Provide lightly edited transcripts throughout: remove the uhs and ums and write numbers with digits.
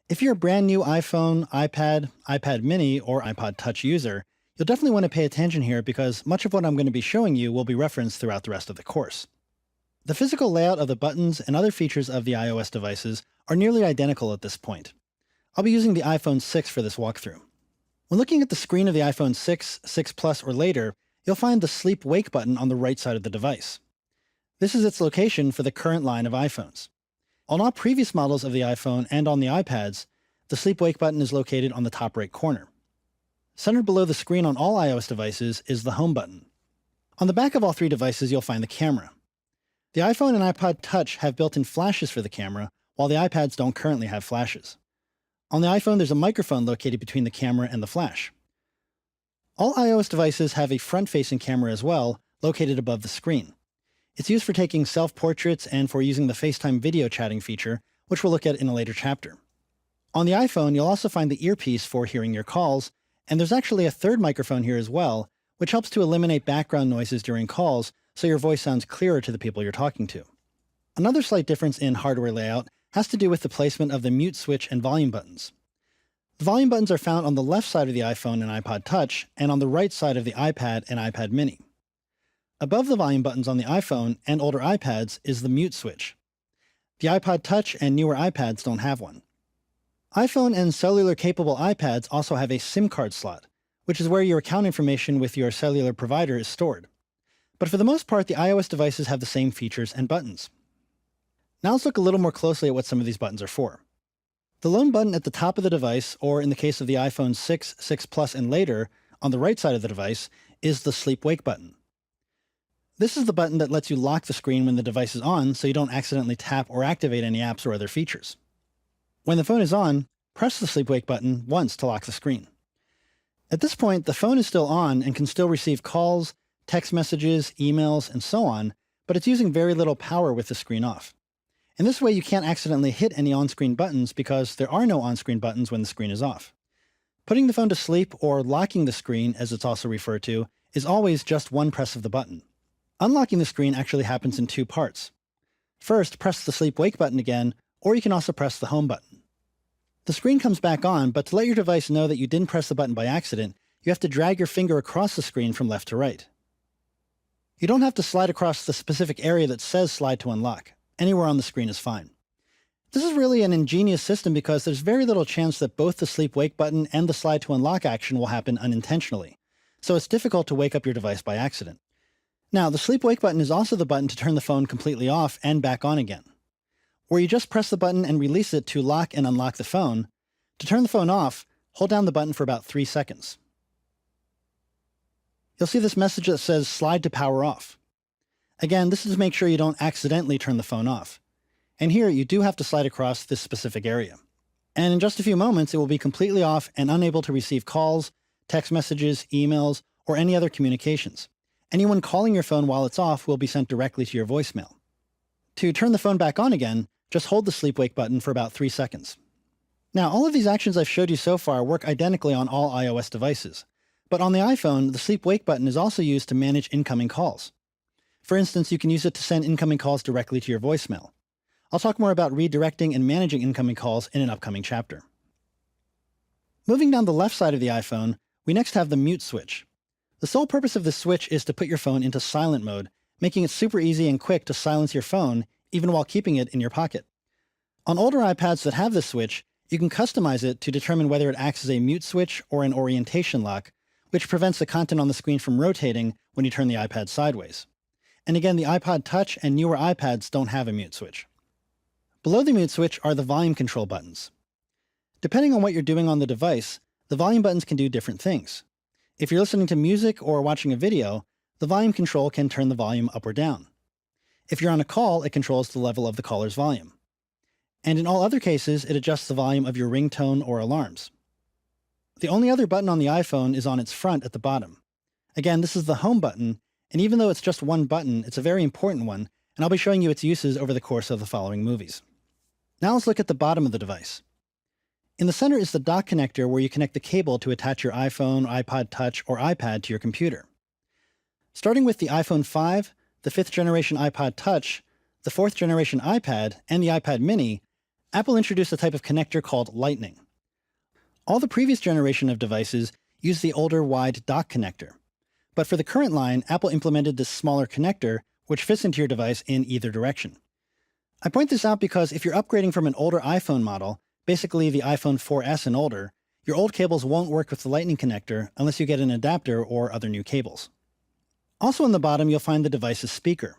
If you're a brand new iPhone, iPad, iPad mini, or iPod Touch user, you'll definitely want to pay attention here because much of what I'm going to be showing you will be referenced throughout the rest of the course. The physical layout of the buttons and other features of the iOS devices are nearly identical at this point. I'll be using the iPhone 6 for this walkthrough. When looking at the screen of the iPhone 6, 6 Plus, or later, you'll find the Sleep-Wake button on the right side of the device. This is its location for the current line of iPhones. On all previous models of the iPhone and on the iPads, the Sleep-Wake button is located on the top right corner. Centered below the screen on all iOS devices is the Home button. On the back of all three devices, you'll find the camera. The iPhone and iPod Touch have built-in flashes for the camera, while the iPads don't currently have flashes. On the iPhone, there's a microphone located between the camera and the flash. All iOS devices have a front-facing camera as well, located above the screen. It's used for taking self-portraits and for using the FaceTime video chatting feature, which we'll look at in a later chapter. On the iPhone, you'll also find the earpiece for hearing your calls, and there's actually a third microphone here as well, which helps to eliminate background noises during calls so your voice sounds clearer to the people you're talking to. Another slight difference in hardware layout has to do with the placement of the mute switch and volume buttons. The volume buttons are found on the left side of the iPhone and iPod Touch, and on the right side of the iPad and iPad mini. Above the volume buttons on the iPhone and older iPads is the mute switch. The iPod Touch and newer iPads don't have one. iPhone and cellular-capable iPads also have a SIM card slot, which is where your account information with your cellular provider is stored. But for the most part, the iOS devices have the same features and buttons. Now let's look a little more closely at what some of these buttons are for. The lone button at the top of the device, or in the case of the iPhone 6, 6 Plus, and later, on the right side of the device, is the Sleep-Wake button. This is the button that lets you lock the screen when the device is on so you don't accidentally tap or activate any apps or other features. When the phone is on, press the Sleep-Wake button once to lock the screen. At this point, the phone is still on and can still receive calls, text messages, emails, and so on, but it's using very little power with the screen off. In this way, you can't accidentally hit any on-screen buttons because there are no on-screen buttons when the screen is off. Putting the phone to sleep, or locking the screen, as it's also referred to, is always just one press of the button. Unlocking the screen actually happens in two parts. First, press the Sleep-Wake button again, or you can also press the Home button. The screen comes back on, but to let your device know that you didn't press the button by accident, you have to drag your finger across the screen from left to right. You don't have to slide across the specific area that says Slide to Unlock. Anywhere on the screen is fine. This is really an ingenious system because there's very little chance that both the Sleep-Wake button and the Slide to Unlock action will happen unintentionally, so it's difficult to wake up your device by accident. Now, the Sleep-Wake button is also the button to turn the phone completely off and back on again. Where you just press the button and release it to lock and unlock the phone, to turn the phone off, hold down the button for about 3 seconds. You'll see this message that says Slide to Power Off. Again, this is to make sure you don't accidentally turn the phone off. And here, you do have to slide across this specific area. And in just a few moments, it will be completely off and unable to receive calls, text messages, emails, or any other communications. Anyone calling your phone while it's off will be sent directly to your voicemail. To turn the phone back on again, just hold the Sleep-Wake button for about 3 seconds. Now, all of these actions I've showed you so far work identically on all iOS devices. But on the iPhone, the Sleep-Wake button is also used to manage incoming calls. For instance, you can use it to send incoming calls directly to your voicemail. I'll talk more about redirecting and managing incoming calls in an upcoming chapter. Moving down the left side of the iPhone, we next have the mute switch. The sole purpose of this switch is to put your phone into silent mode, making it super easy and quick to silence your phone, even while keeping it in your pocket. On older iPads that have this switch, you can customize it to determine whether it acts as a mute switch or an orientation lock, which prevents the content on the screen from rotating when you turn the iPad sideways. And again, the iPod Touch and newer iPads don't have a mute switch. Below the mute switch are the volume control buttons. Depending on what you're doing on the device, the volume buttons can do different things. If you're listening to music or watching a video, the volume control can turn the volume up or down. If you're on a call, it controls the level of the caller's volume. And in all other cases, it adjusts the volume of your ringtone or alarms. The only other button on the iPhone is on its front at the bottom. Again, this is the Home button, and even though it's just one button, it's a very important one, and I'll be showing you its uses over the course of the following movies. Now let's look at the bottom of the device. In the center is the dock connector where you connect the cable to attach your iPhone, iPod Touch, or iPad to your computer. Starting with the iPhone 5, the 5th generation iPod Touch, the 4th generation iPad, and the iPad mini, Apple introduced a type of connector called Lightning. All the previous generation of devices used the older wide dock connector. But for the current line, Apple implemented this smaller connector, which fits into your device in either direction. I point this out because if you're upgrading from an older iPhone model, basically the iPhone 4S and older, your old cables won't work with the Lightning connector unless you get an adapter or other new cables. Also on the bottom, you'll find the device's speaker.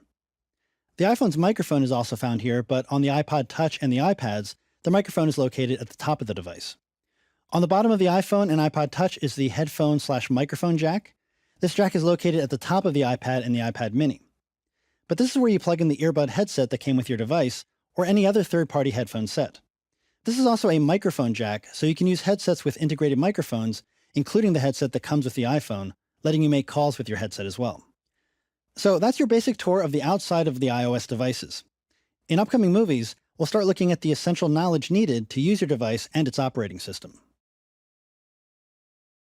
The iPhone's microphone is also found here, but on the iPod Touch and the iPads, the microphone is located at the top of the device. On the bottom of the iPhone and iPod Touch is the headphone/microphone jack. This jack is located at the top of the iPad and the iPad mini. But this is where you plug in the earbud headset that came with your device, or any other third-party headphone set. This is also a microphone jack, so you can use headsets with integrated microphones, including the headset that comes with the iPhone, letting you make calls with your headset as well. So that's your basic tour of the outside of the iOS devices. In upcoming movies, we'll start looking at the essential knowledge needed to use your device and its operating system.